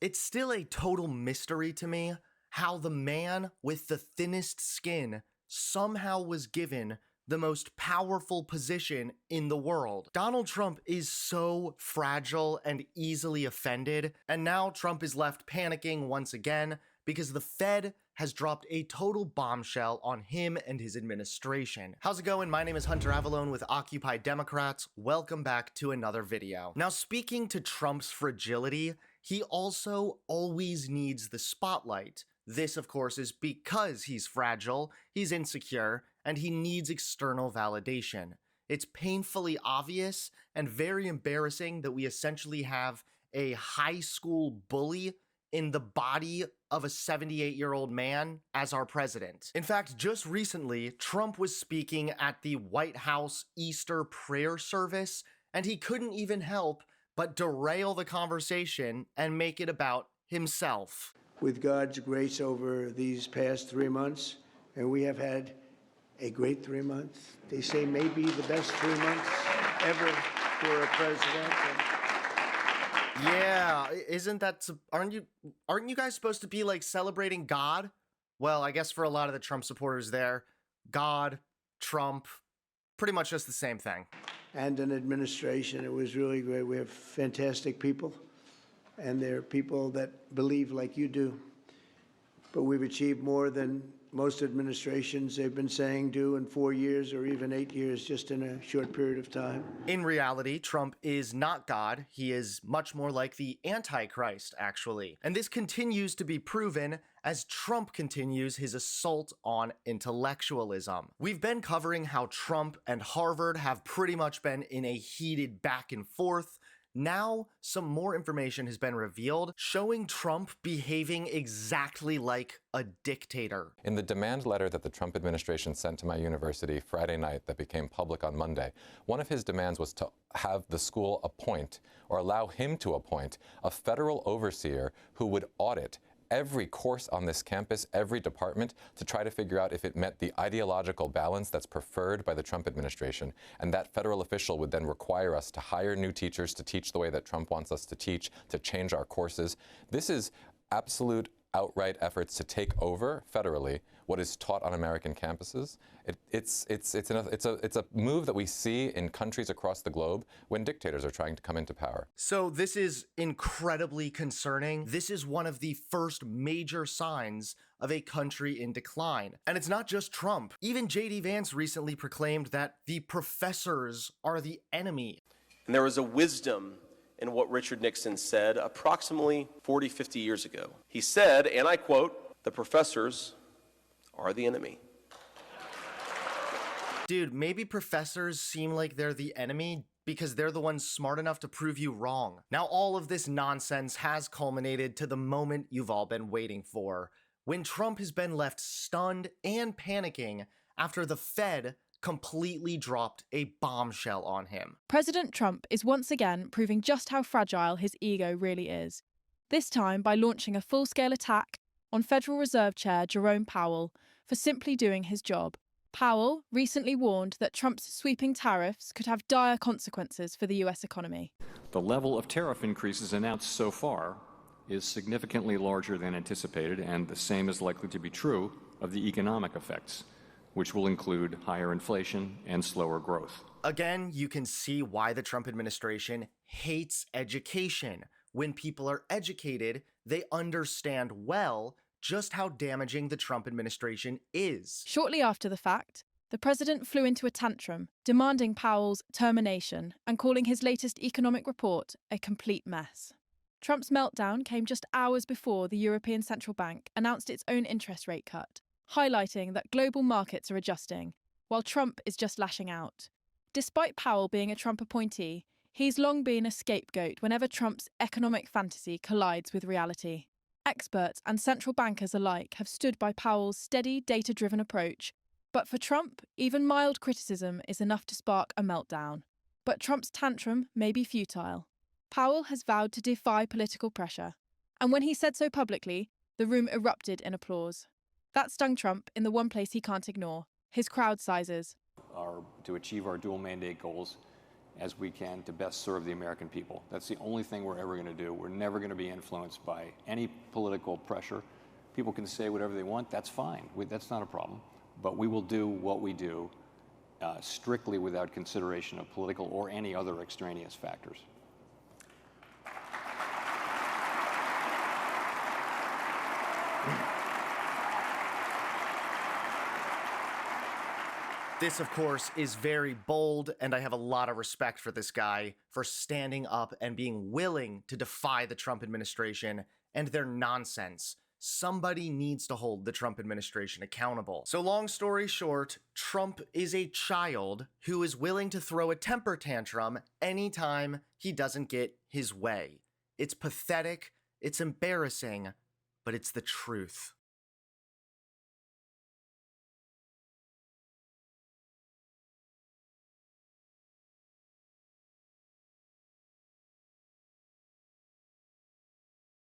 It's still a total mystery to me how the man with the thinnest skin somehow was given the most powerful position in the world. Donald Trump is so fragile and easily offended, and now Trump is left panicking once again because the Fed has dropped a total bombshell on him and his administration. How's it going? My name is Hunter Avalone with Occupy Democrats. Welcome back to another video. Now, speaking to Trump's fragility, he also always needs the spotlight. This, of course, is because he's fragile, he's insecure, and he needs external validation. It's painfully obvious and very embarrassing that we essentially have a high school bully in the body of a 78-year-old man as our president. In fact, just recently, Trump was speaking at the White House Easter prayer service, and he couldn't even help but derail the conversation and make it about himself. With God's grace over these past 3 months, and we have had a great 3 months. They say maybe the best 3 months ever for a president. Yeah, aren't you guys supposed to be like celebrating God? Well, I guess for a lot of the Trump supporters there, God, Trump, pretty much just the same thing. And an administration, it was really great. We have fantastic people, and they're people that believe like you do. But we've achieved more than most administrations, they've been saying, do in 4 years or even 8 years, just in a short period of time. In reality, Trump is not God. He is much more like the Antichrist, actually. And this continues to be proven as Trump continues his assault on intellectualism. We've been covering how Trump and Harvard have pretty much been in a heated back and forth. Now, some more information has been revealed, showing Trump behaving exactly like a dictator. In the demand letter that the Trump administration sent to my university Friday night that became public on Monday, one of his demands was to have the school appoint, or allow him to appoint, a federal overseer who would audit every course on this campus, every department, to try to figure out if it met the ideological balance that's preferred by the Trump administration. And that federal official would then require us to hire new teachers to teach the way that Trump wants us to teach, to change our courses. This is absolute outright efforts to take over federally what is taught on American campuses. It's a move that we see in countries across the globe when dictators are trying to come into power. So this is incredibly concerning. This is one of the first major signs of a country in decline. And it's not just Trump. Even J.D. Vance recently proclaimed that the professors are the enemy. And there was a wisdom in what Richard Nixon said approximately 40, 50 years ago. He said, and I quote, "The professors are the enemy." Dude, maybe professors seem like they're the enemy because they're the ones smart enough to prove you wrong. Now, all of this nonsense has culminated to the moment you've all been waiting for, when Trump has been left stunned and panicking after the Fed completely dropped a bombshell on him. President Trump is once again proving just how fragile his ego really is, this time by launching a full-scale attack on Federal Reserve Chair Jerome Powell for simply doing his job. Powell recently warned that Trump's sweeping tariffs could have dire consequences for the US economy. The level of tariff increases announced so far is significantly larger than anticipated, and the same is likely to be true of the economic effects, which will include higher inflation and slower growth. Again, you can see why the Trump administration hates education. When people are educated, they understand well just how damaging the Trump administration is. Shortly after the fact, the president flew into a tantrum, demanding Powell's termination and calling his latest economic report a complete mess. Trump's meltdown came just hours before the European Central Bank announced its own interest rate cut, highlighting that global markets are adjusting, while Trump is just lashing out. Despite Powell being a Trump appointee, he's long been a scapegoat whenever Trump's economic fantasy collides with reality. Experts and central bankers alike have stood by Powell's steady, data-driven approach, but for Trump, even mild criticism is enough to spark a meltdown. But Trump's tantrum may be futile. Powell has vowed to defy political pressure, and when he said so publicly, the room erupted in applause. That stung Trump in the one place he can't ignore, his crowd sizes. To achieve our dual mandate goals as we can to best serve the American people. That's the only thing we're ever going to do. We're never going to be influenced by any political pressure. People can say whatever they want. That's fine. That's not a problem. But we will do what we do strictly without consideration of political or any other extraneous factors. This, of course, is very bold, and I have a lot of respect for this guy for standing up and being willing to defy the Trump administration and their nonsense. Somebody needs to hold the Trump administration accountable. So long story short, Trump is a child who is willing to throw a temper tantrum anytime he doesn't get his way. It's pathetic, it's embarrassing, but it's the truth.